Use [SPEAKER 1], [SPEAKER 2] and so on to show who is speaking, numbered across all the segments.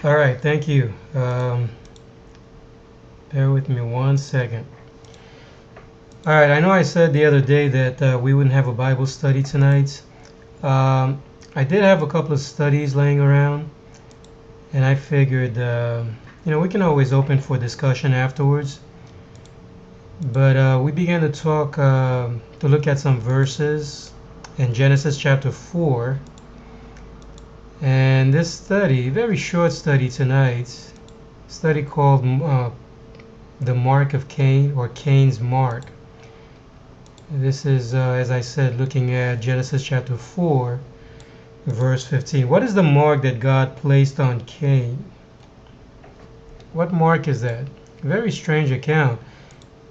[SPEAKER 1] All right, thank you. Bear with me 1 second. All right, I know I said the other day that we wouldn't have a Bible study tonight. I did have a couple of studies laying around, and I figured, we can always open for discussion afterwards. But we began to talk, to look at some verses in Genesis chapter 4. And this study, very short study tonight, study called the Mark of Cain, or Cain's Mark. This is, as I said, looking at Genesis chapter 4, verse 15. What is the mark that God placed on Cain? What mark is that? Very strange account.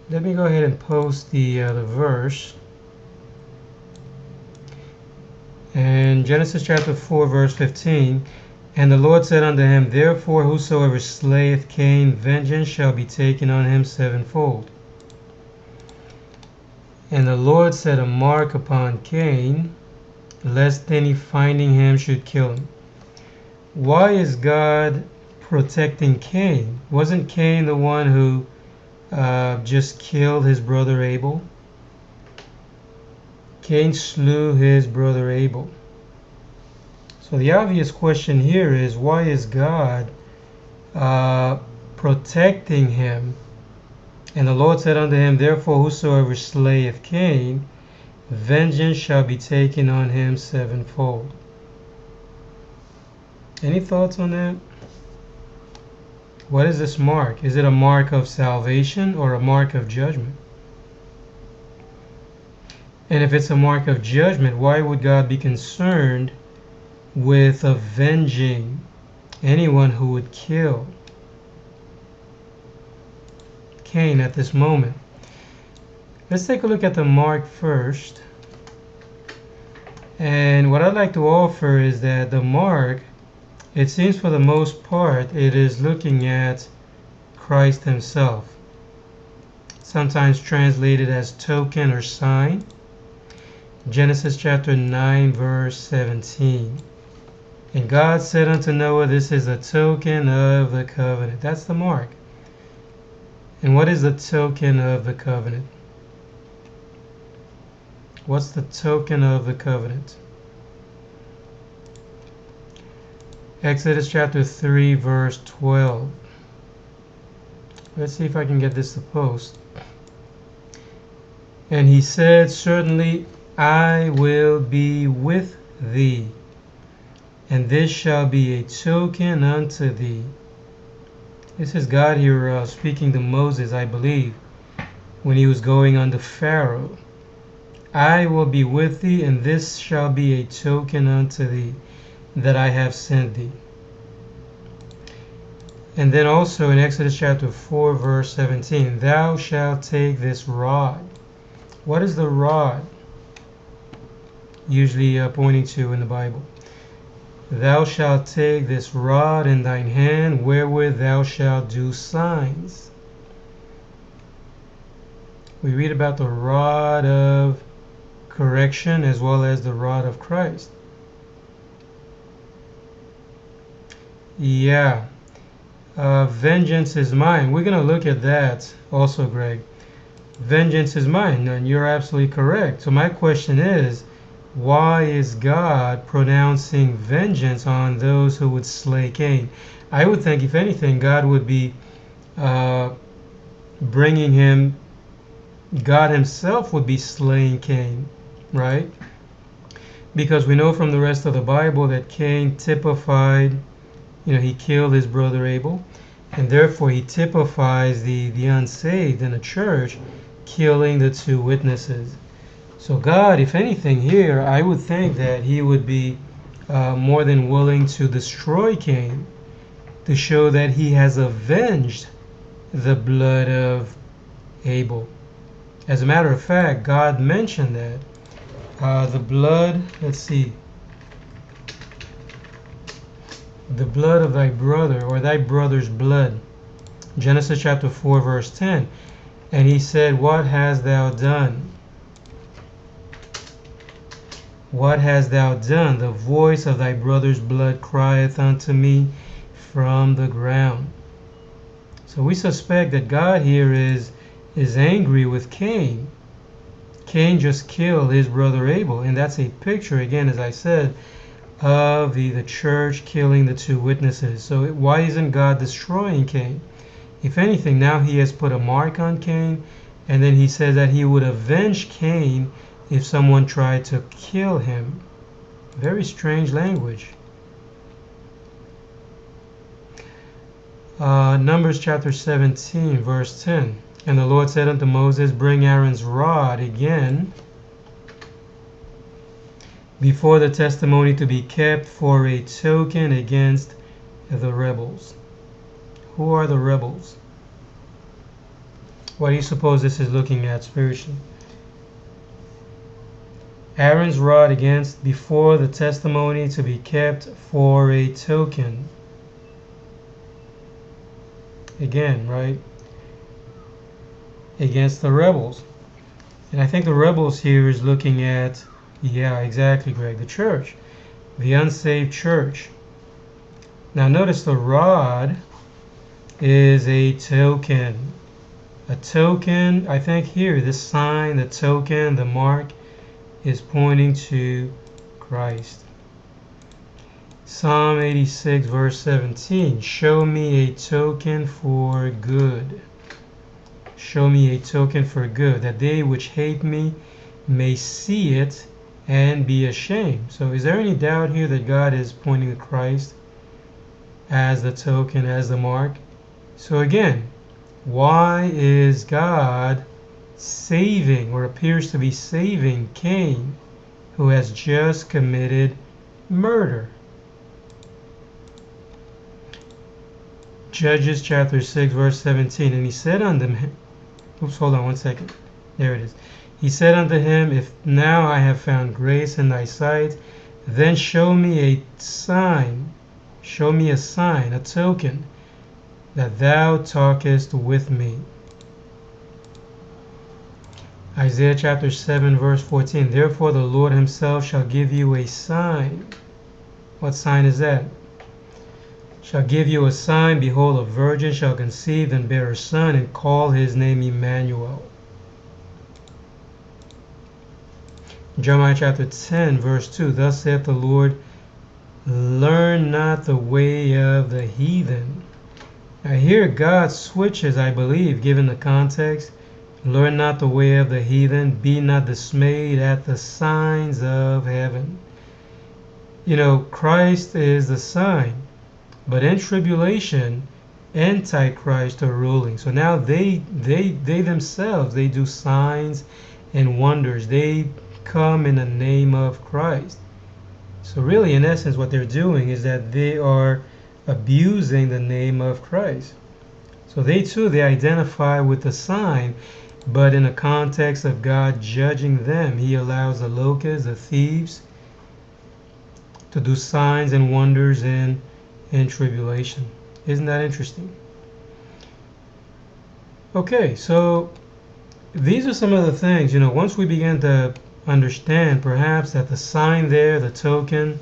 [SPEAKER 1] Let me go ahead and post the verse. And Genesis chapter 4, verse 15. And the Lord said unto him, Therefore whosoever slayeth Cain, vengeance shall be taken on him sevenfold. And the Lord set a mark upon Cain, lest any finding him should kill him. Why is God protecting Cain? Wasn't Cain the one who just killed his brother Abel? Cain slew his brother Abel. So the obvious question here is, why is God protecting him? And the Lord said unto him, Therefore whosoever slayeth Cain, vengeance shall be taken on him sevenfold. Any thoughts on that? What is this mark? Is it a mark of salvation or a mark of judgment? And if it's a mark of judgment, why would God be concerned with avenging anyone who would kill Cain at this moment? Let's take a look at the mark first. And what I'd like to offer is that the mark, it seems for the most part, it is looking at Christ himself. Sometimes translated as token or sign. Genesis chapter 9, verse 17. And God said unto Noah, This is a token of the covenant. That's the mark. And what is the token of the covenant? What's the token of the covenant? Exodus chapter 3, verse 12. Let's see if I can get this to post. And he said, Certainly I will be with thee, and this shall be a token unto thee. This is God here speaking to Moses, I believe, when he was going unto Pharaoh. I will be with thee, and this shall be a token unto thee, that I have sent thee. And then also in Exodus chapter 4, verse 17, Thou shalt take this rod. What is the rod usually pointing to in the Bible? Thou shalt take this rod in thine hand, wherewith thou shalt do signs. We read about the rod of correction as well as the rod of Christ. Yeah. Vengeance is mine. We're going to look at that also, Greg. Vengeance is mine, and you're absolutely correct. So my question is, why is God pronouncing vengeance on those who would slay Cain? I would think, if anything, God would be bringing him, God himself would be slaying Cain, right? Because we know from the rest of the Bible that Cain typified, he killed his brother Abel, and therefore he typifies the unsaved in the church killing the two witnesses. So God, if anything here, I would think that he would be more than willing to destroy Cain to show that he has avenged the blood of Abel. As a matter of fact, God mentioned that the blood, let's see, the blood of thy brother, or thy brother's blood. Genesis chapter 4, verse 10. And he said, What hast thou done? What hast thou done? The voice of thy brother's blood crieth unto me. from the ground. So we suspect that God here is angry with Cain. Cain just killed his brother Abel, and that's a picture, again, as I said, of the church killing the two witnesses. So why isn't God destroying Cain? If anything, now he has put a mark on Cain, and then he says that he would avenge Cain if someone tried to kill him. Very strange language. Numbers chapter 17, verse 10. And the Lord said unto Moses, bring Aaron's rod again before the testimony to be kept for a token against the rebels. Who are the rebels? What do you suppose this is looking at spiritually? Aaron's rod against before the testimony to be kept for a token. Again, right? Against the rebels. And I think the rebels here is looking at, yeah, exactly, Greg, the church. The unsaved church. Now notice the rod is a token. A token, I think here, this sign, the token, the mark, is pointing to Christ. Psalm 86, verse 17. Show me a token for good. Show me a token for good, that they which hate me may see it and be ashamed. So is there any doubt here that God is pointing to Christ as the token, as the mark? So again, why is God saving, or appears to be saving, Cain, who has just committed murder? Judges chapter 6, verse 17. And he said unto him, oops, hold on one second. There it is. He said unto him, if now I have found grace in thy sight, then show me a sign, show me a sign, a token, that thou talkest with me. Isaiah chapter 7, verse 14. Therefore the Lord himself shall give you a sign. What sign is that? Shall give you a sign, behold, a virgin shall conceive and bear a son, and call his name Emmanuel. Jeremiah chapter 10, verse 2. Thus saith the Lord, learn not the way of the heathen. Now here God switches, I believe, given the context. Learn not the way of the heathen, be not dismayed at the signs of heaven. You know, Christ is the sign. But in tribulation, Antichrist are ruling. So now they themselves, they do signs and wonders. They come in the name of Christ. So really, in essence, what they're doing is that they are abusing the name of Christ. So they too, they identify with the sign, but in the context of God judging them, he allows the locusts, the thieves, to do signs and wonders in tribulation. Isn't that interesting? Okay, so these are some of the things, once we begin to understand perhaps that the sign there, the token,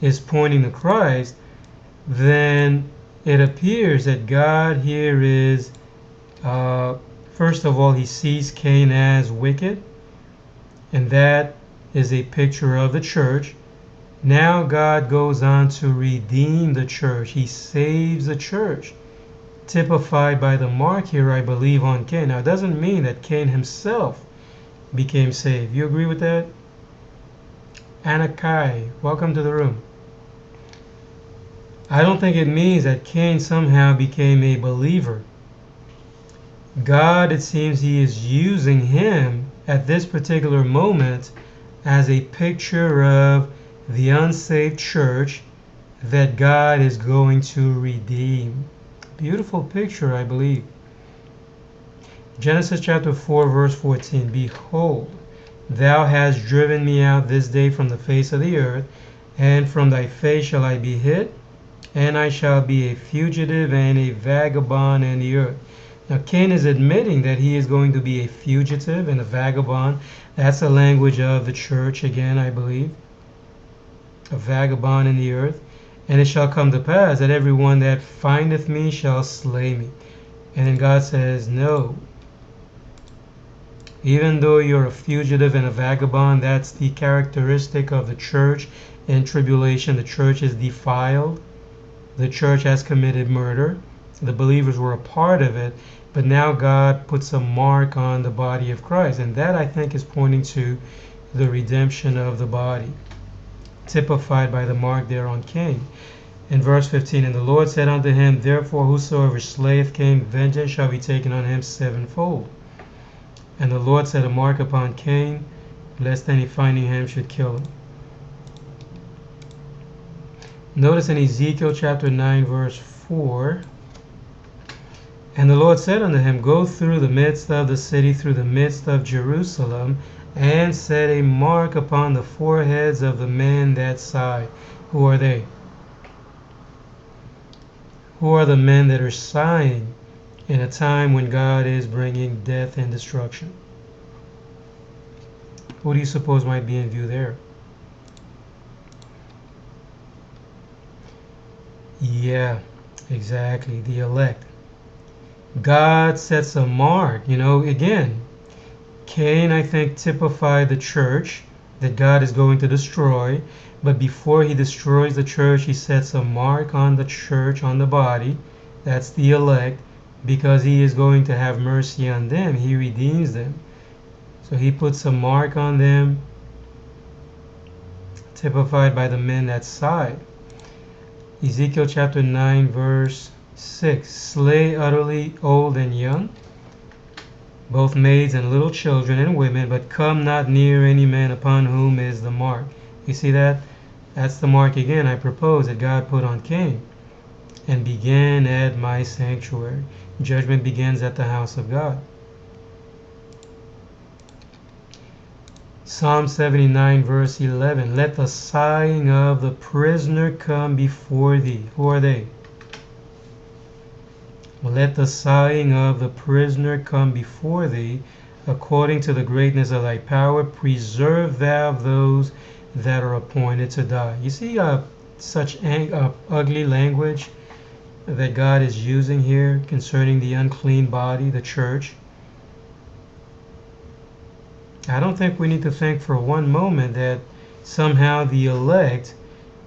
[SPEAKER 1] is pointing to Christ, then it appears that God here is, first of all, he sees Cain as wicked, and that is a picture of the church. Now God goes on to redeem the church. He saves the church, typified by the mark here, I believe, on Cain. Now, it doesn't mean that Cain himself became saved. You agree with that? Anakai, welcome to the room. I don't think it means that Cain somehow became a believer. God, it seems, he is using him at this particular moment as a picture of the unsaved church that God is going to redeem. Beautiful picture, I believe. Genesis chapter 4, verse 14. Behold, thou hast driven me out this day from the face of the earth, and from thy face shall I be hid, and I shall be a fugitive and a vagabond in the earth. Now Cain is admitting that he is going to be a fugitive and a vagabond. That's the language of the church again, I believe. A vagabond in the earth. And it shall come to pass that everyone that findeth me shall slay me. And then God says, no. Even though you're a fugitive and a vagabond, that's the characteristic of the church in tribulation. The church is defiled. The church has committed murder. The believers were a part of it. But now God puts a mark on the body of Christ. And that, I think, is pointing to the redemption of the body, typified by the mark there on Cain. In verse 15, and the Lord said unto him, therefore whosoever slayeth Cain, vengeance shall be taken on him sevenfold. And the Lord set a mark upon Cain, lest any finding him should kill him. Notice in Ezekiel chapter 9, verse 4, and the Lord said unto him, go through the midst of the city, through the midst of Jerusalem, and set a mark upon the foreheads of the men that sigh. Who are they? Who are the men that are sighing in a time when God is bringing death and destruction? Who do you suppose might be in view there? Yeah, exactly, the elect. God sets a mark. Again, Cain, I think, typified the church that God is going to destroy. But before he destroys the church, he sets a mark on the church, on the body. That's the elect, because he is going to have mercy on them. He redeems them. So he puts a mark on them, typified by the men that sighed. Ezekiel chapter 9, verse 6. Slay utterly old and young, both maids and little children and women, but come not near any man upon whom is the mark. You see that? That's the mark again, I propose, that God put on Cain. And began at my sanctuary. Judgment begins at the house of God. Psalm 79, verse 11. Let the sighing of the prisoner come before thee. Who are they? Let the sighing of the prisoner come before thee, according to the greatness of thy power. Preserve thou those that are appointed to die. You see such ugly language that God is using here concerning the unclean body, the church. I don't think we need to think for one moment that somehow the elect,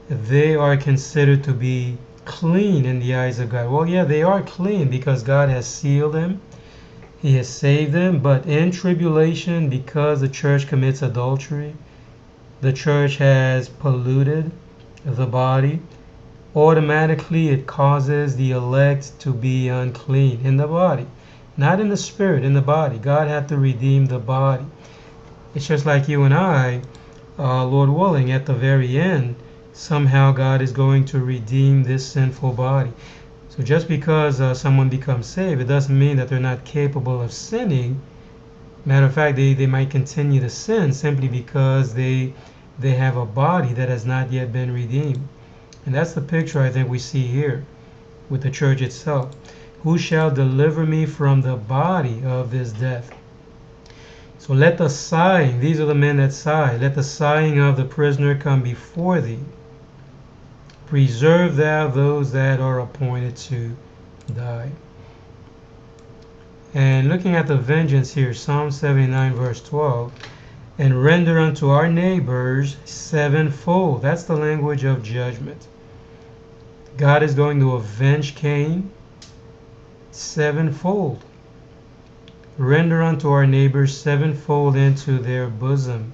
[SPEAKER 1] they are considered to be clean in the eyes of God. Well, yeah, they are clean because God has sealed them. He has saved them. But in tribulation, because the church commits adultery, the church has polluted the body, automatically it causes the elect to be unclean in the body. Not in the spirit, in the body. God had to redeem the body. It's just like you and I, Lord willing, at the very end, somehow God is going to redeem this sinful body. So just because someone becomes saved, it doesn't mean that they're not capable of sinning. Matter of fact, they might continue to sin simply because they have a body that has not yet been redeemed. And that's the picture I think we see here with the church itself. Who shall deliver me from the body of this death? So let the sighing, these are the men that sigh, let the sighing of the prisoner come before thee. Preserve thou those that are appointed to die. And looking at the vengeance here, Psalm 79 verse 12, and render unto our neighbors sevenfold. That's the language of judgment. God is going to avenge Cain sevenfold. Render unto our neighbors sevenfold into their bosom.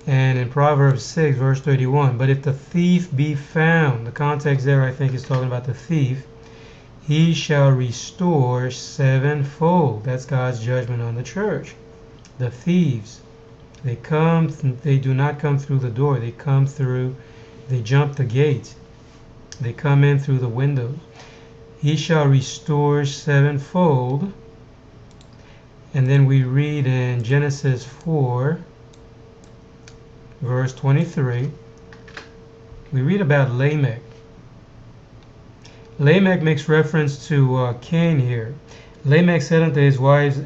[SPEAKER 1] And in Proverbs 6, verse 31, but if the thief be found, the context there I think is talking about the thief, he shall restore sevenfold. That's God's judgment on the church. The thieves, they do not come through the door, they jump the gate. They come in through the windows. He shall restore sevenfold. And then we read in Genesis 4, verse 23, we read about Lamech. Lamech makes reference to Cain here. Lamech said unto his wives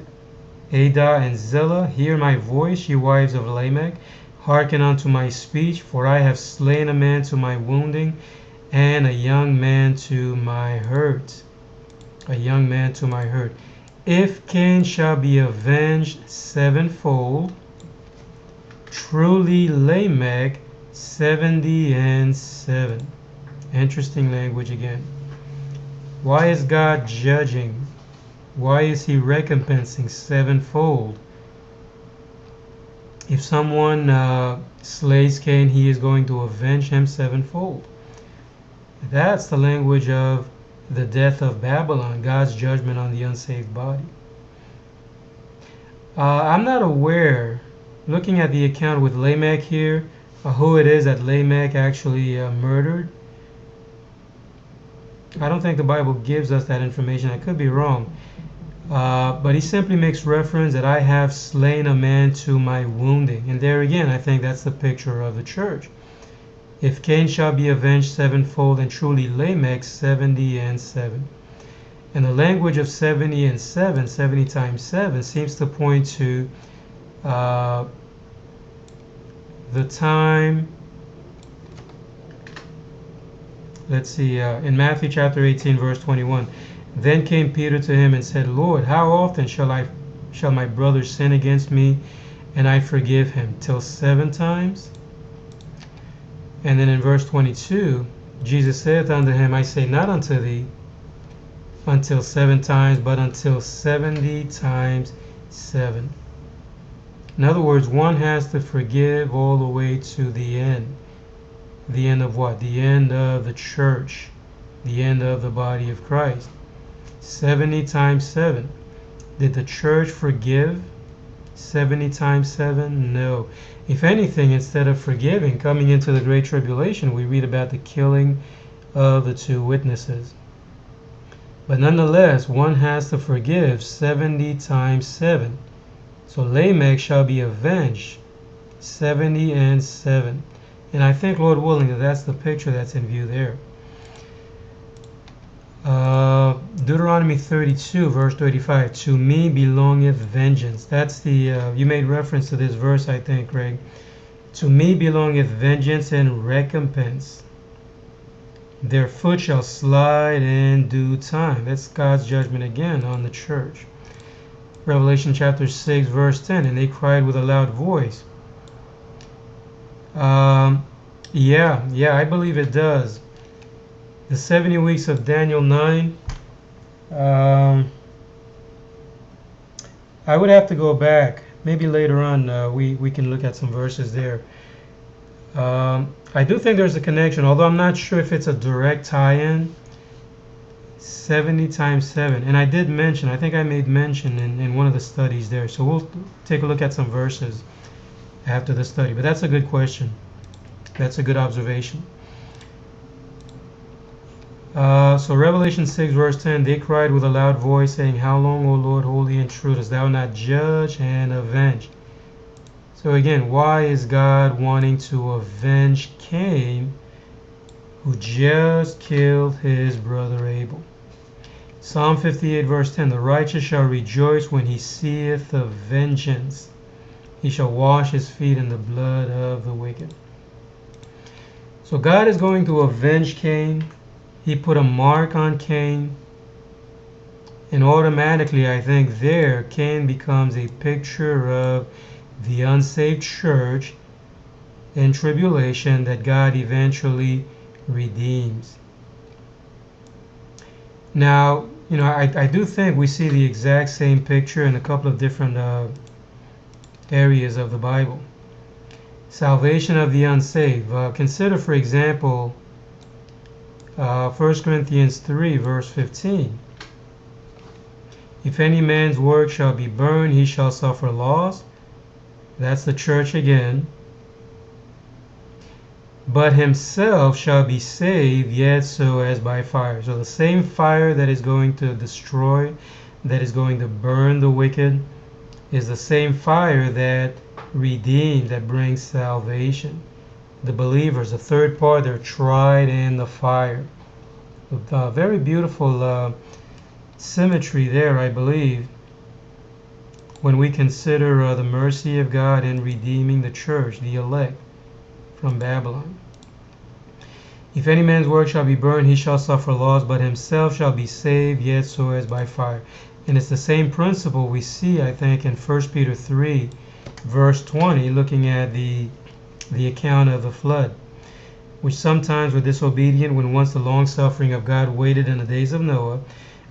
[SPEAKER 1] Adah and Zillah, hear my voice, ye wives of Lamech, Hearken unto my speech, for I have slain a man to my wounding, and a young man to my hurt. A young man to my hurt. If Cain shall be avenged sevenfold, truly Lamech 70 and 7. Interesting language again. Why is God judging? Why is he recompensing sevenfold? If someone slays Cain, he is going to avenge him sevenfold. That's the language of the death of Babylon, God's judgment on the unsaved body. I'm not aware, looking at the account with Lamech here, who it is that Lamech actually murdered. I don't think the Bible gives us that information. I could be wrong. But he simply makes reference that I have slain a man to my wounding. And there again, I think that's the picture of the church. If Cain shall be avenged sevenfold, and truly Lamech 70 and 7. And the language of 70 and 7, 70 times 7, seems to point to the time. Let's see, in Matthew chapter 18, verse 21. Then came Peter to him and said, Lord, how often shall my brother sin against me, and I forgive him? Till 7 times? And then in verse 22, Jesus saith unto him, I say not unto thee until 7 times, but until 70 times 7. In other words, one has to forgive all the way to the end. The end of what? The end of the church. The end of the body of Christ. 70 times 7. Did the church forgive 70 times 7? No. If anything, instead of forgiving, coming into the Great Tribulation, we read about the killing of the 2 witnesses. But nonetheless, one has to forgive 70 times 7. So Lamech shall be avenged 70 and 7. And I think, Lord willing, that that's the picture that's in view there. Deuteronomy 32, verse 35. To me belongeth vengeance. That's the, you made reference to this verse, I think, Greg. To me belongeth vengeance and recompense. Their foot shall slide in due time. That's God's judgment again on the church. Revelation chapter 6, verse 10. And they cried with a loud voice. Yeah, I believe it does. The 70 weeks of Daniel 9. I would have to go back. Maybe later on we can look at some verses there. I do think there's a connection, although I'm not sure if it's a direct tie-in. 70 times 7. And I did mention, I think I made mention in one of the studies there. So we'll take a look at some verses after the study. But that's a good question. That's a good observation. So Revelation 6 verse 10, they cried with a loud voice, saying, How long, O Lord, holy and true, dost thou not judge and avenge? So again, why is God wanting to avenge Cain, who just killed his brother Abel? Psalm 58 verse 10, the righteous shall rejoice when he seeth the vengeance. He shall wash his feet in the blood of the wicked. So God is going to avenge Cain. He put a mark on Cain. And automatically, I think there, Cain becomes a picture of the unsaved church in tribulation that God eventually redeems. Now, I do think we see the exact same picture in a couple of different areas of the Bible. Salvation of the unsaved. Consider, for example, 1 Corinthians 3, verse 15. If any man's work shall be burned, he shall suffer loss. That's the church again. But himself shall be saved, yet so as by fire. So the same fire that is going to destroy, that is going to burn the wicked, is the same fire that redeems, that brings salvation. The believers, the third part, they're tried in the fire. Very beautiful symmetry there, I believe. when we consider the mercy of God in redeeming the church, the elect, from Babylon. If any man's work shall be burned, he shall suffer loss, but himself shall be saved, yet so as by fire. And it's the same principle we see, I think, in 1 Peter 3, verse 20, looking at the account of the flood, which sometimes were disobedient when once the long-suffering of God waited in the days of Noah,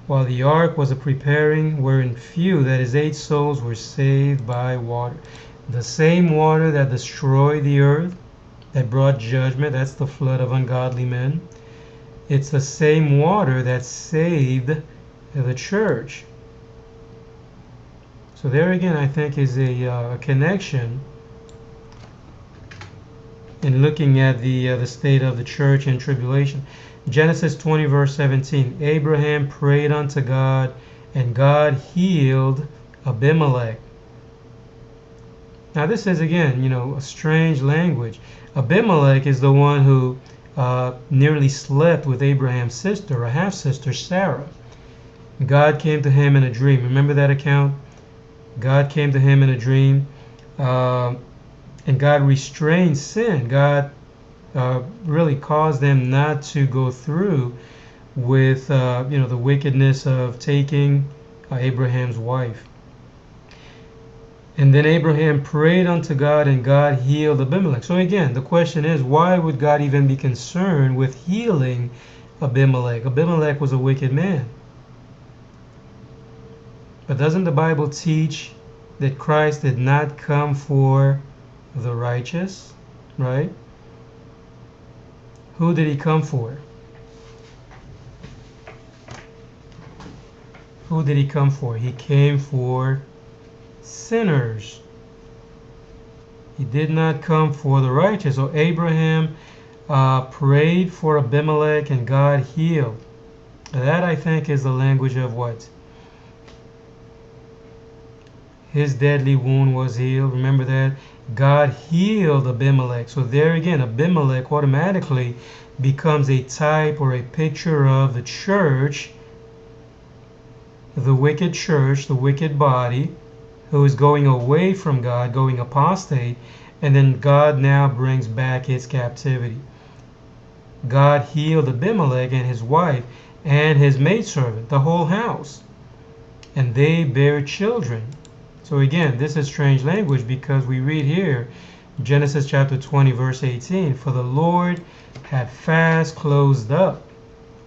[SPEAKER 1] while the ark was a preparing, wherein few, that is 8 souls, were saved by water. The same water that destroyed the earth, that brought judgment, that's the flood of ungodly men. It's the same water that saved the church. So there again, I think, is a connection in looking at the state of the church in tribulation. Genesis 20, verse 17. Abraham prayed unto God, and God healed Abimelech. Now this is, again, a strange language. Abimelech is the one who nearly slept with Abraham's sister, a half-sister, Sarah. God came to him in a dream. Remember that account? God came to him in a dream, and God restrained sin. God really caused them not to go through with the wickedness of taking Abraham's wife. And then Abraham prayed unto God, and God healed Abimelech. So again, the question is, why would God even be concerned with healing Abimelech? Abimelech was a wicked man. But doesn't the Bible teach that Christ did not come for the righteous, right? Who did he come for? Who did he come for? He came for sinners. He did not come for the righteous. So Abraham prayed for Abimelech, and God healed. That, I think, is the language of what? His deadly wound was healed. Remember that? God healed Abimelech. So there again, Abimelech automatically becomes a type or a picture of the church, the wicked church, the wicked body, who is going away from God, going apostate, and then God now brings back his captivity. God healed Abimelech and his wife and his maidservant, the whole house, and they bare children. So again, this is strange language, because we read here, Genesis chapter 20, verse 18, for the Lord had fast closed up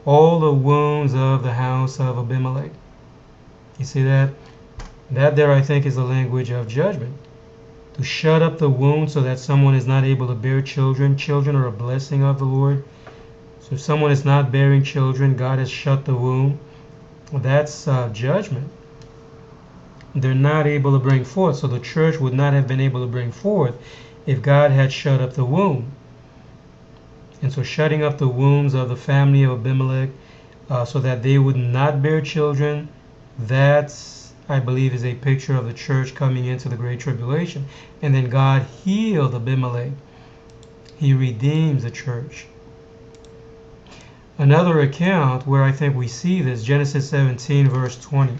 [SPEAKER 1] all the wounds of the house of Abimelech. You see that? That there, I think, is the language of judgment. To shut up the womb so that someone is not able to bear children. Children are a blessing of the Lord. So if someone is not bearing children, God has shut the womb. Well, that's judgment. They're not able to bring forth. So the church would not have been able to bring forth if God had shut up the womb. And so shutting up the wombs of the family of Abimelech so that they would not bear children, that's, I believe, is a picture of the church coming into the Great Tribulation. And then God healed Abimelech. He redeems the church. Another account where I think we see this, Genesis 17, verse 20.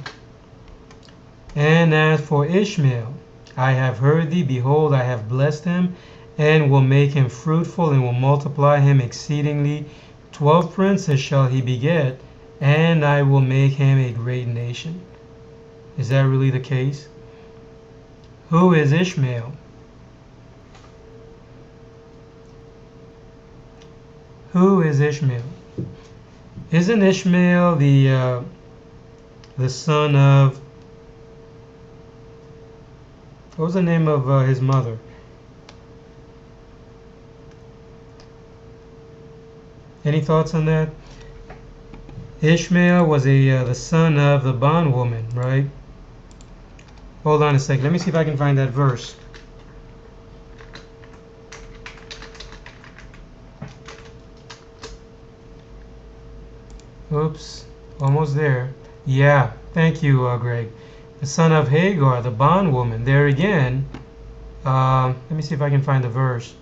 [SPEAKER 1] And as for Ishmael, I have heard thee, behold, I have blessed him, and will make him fruitful, and will multiply him exceedingly. 12 princes shall he beget, and I will make him a great nation. Is that really the case? Who is Ishmael? Who is Ishmael? Isn't Ishmael the son of, what was the name of his mother? Any thoughts on that? Ishmael was the son of the bondwoman, right? Hold on a second. Let me see if I can find that verse. Oops, almost there. Yeah, thank you, Greg. The son of Hagar, the bondwoman. There again. Let me see if I can find the verse.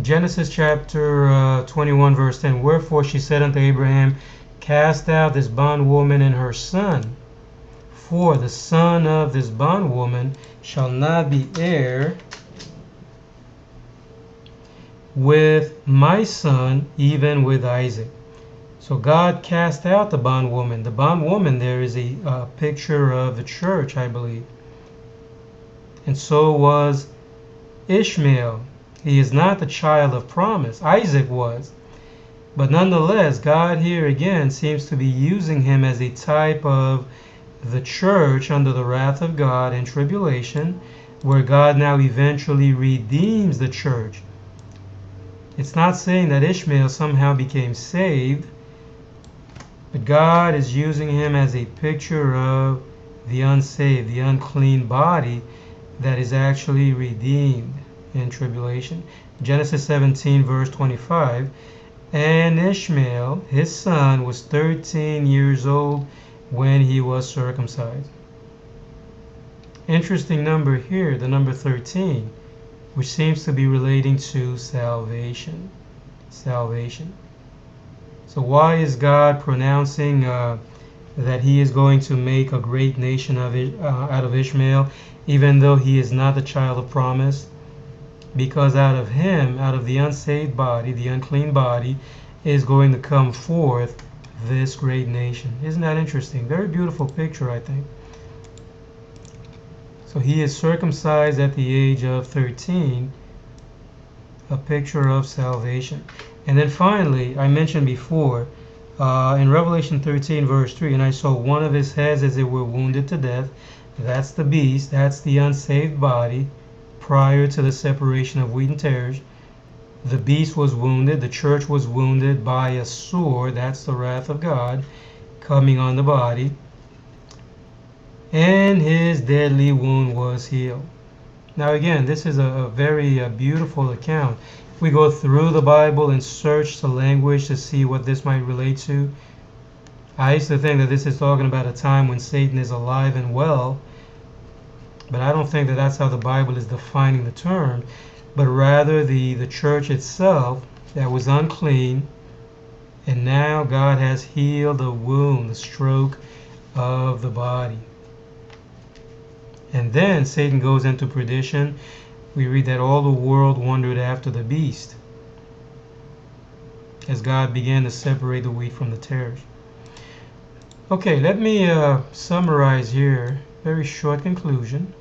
[SPEAKER 1] Genesis chapter 21 verse 10. Wherefore she said unto Abraham, cast out this bondwoman and her son, for the son of this bondwoman shall not be heir with my son, even with Isaac. So God cast out the bondwoman. The bondwoman there is a picture of the church, I believe. And so was Ishmael. He is not the child of promise. Isaac was. But nonetheless, God here again seems to be using him as a type of the church under the wrath of God in tribulation, where God now eventually redeems the church. It's not saying that Ishmael somehow became saved, but God is using him as a picture of the unsaved, the unclean body that is actually redeemed in tribulation. Genesis 17 verse 25. And Ishmael, his son, was 13 years old when he was circumcised. Interesting number here, the number 13, which seems to be relating to salvation. Salvation. So why is God pronouncing that he is going to make a great nation out of Ishmael, even though he is not the child of promise? Because out of him, out of the unsaved body, the unclean body, is going to come forth this great nation. Isn't that interesting? Very beautiful picture, I think. So he is circumcised at the age of 13, a picture of salvation. And then finally, I mentioned before, in Revelation 13 verse 3, and I saw one of his heads as it were wounded to death. That's the beast, that's the unsaved body prior to the separation of wheat and tares. The beast was wounded, the church was wounded by a sword, that's the wrath of God coming on the body. And his deadly wound was healed. Now again, this is a very beautiful account. If we go through the Bible and search the language to see what this might relate to, I used to think that this is talking about a time when Satan is alive and well, but I don't think that that's how the Bible is defining the term, but rather the church itself that was unclean, and now God has healed the wound, the stroke of the body. And then Satan goes into perdition. We read that all the world wondered after the beast as God began to separate the wheat from the tares. Okay, let me summarize here. Very short conclusion.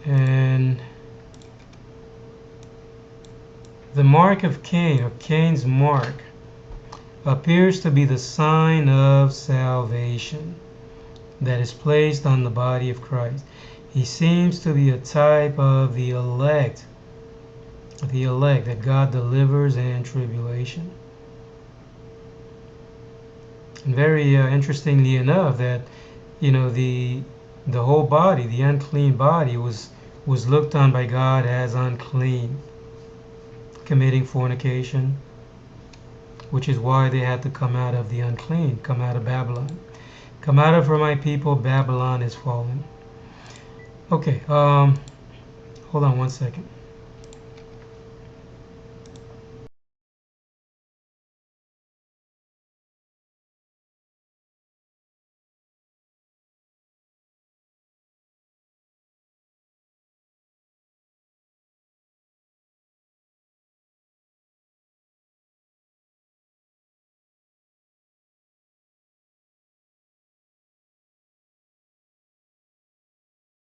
[SPEAKER 1] And the mark of Cain, or Cain's mark, appears to be the sign of salvation that is placed on the body of Christ. He seems to be a type of the elect that God delivers in tribulation. And very interestingly enough, that the whole body, the unclean body, was looked on by God as unclean, committing fornication, which is why they had to come out of the unclean, come out of Babylon. Come out of her, my people, Babylon is fallen. Okay, hold on one second.